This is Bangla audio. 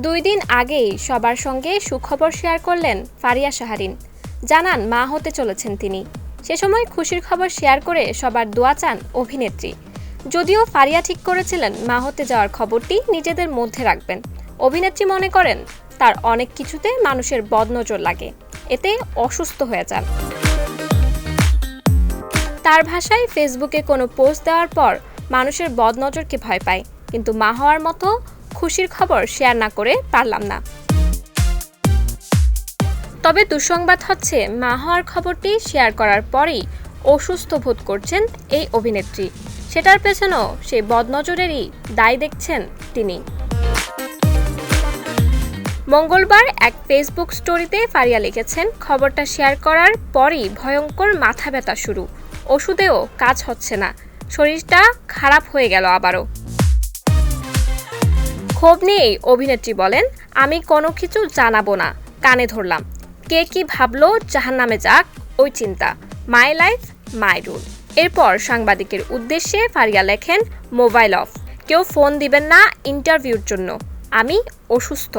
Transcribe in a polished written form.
2 দিন আগেই সবার সঙ্গে সুখবর শেয়ার করলেন ফারিয়া শাহরিন। জানান মা হতে চলেছেন তিনি। সে সময় খুশির খবর শেয়ার করে সবার দোয়া চান অভিনেত্রী। যদিও ফারিয়া ঠিক করেছিলেন মা হতে যাওয়ার খবরটি নিজেদের মধ্যে রাখবেন। অভিনেত্রী মনে করেন তার অনেক কিছুতে মানুষের বদনজর লাগে, এতে অসুস্থ হয়ে যান। তার ভাষায়, ফেসবুকে কোনো পোস্ট দেওয়ার পর মানুষের বদনজরকে ভয় পায়, কিন্তু মা হওয়ার মতো খুশির খবর শেয়ার না করে পারলাম না। তবে দুঃসংবাদ হচ্ছে, মা হওয়ার খবরটি শেয়ার করার পরেই অসুস্থ বোধ করছেন এই অভিনেত্রী। সেটার পেছনেও সেই বদনজরেরই দায় দেখছেন তিনি। মঙ্গলবার এক ফেসবুক স্টোরিতে ফারিয়া লিখেছেন, খবরটা শেয়ার করার পরই ভয়ঙ্কর মাথা ব্যথা শুরু, ওষুধেও কাজ হচ্ছে না, শরীরটা খারাপ হয়ে গেল আবারও। ক্ষোভ নিয়েই অভিনেত্রী বলেন, আমি কোনো কিছু জানাবো না, কানে ধরলাম। কে কি ভাবলো জাহান্নামে যাক, ওই চিন্তা, মাই লাইফ মাই রুল। এরপর সাংবাদিকের উদ্দেশ্যে ফারিয়া লেখেন, মোবাইল অফ, কেউ ফোন দিবেন না ইন্টারভিউর জন্য, আমি অসুস্থ।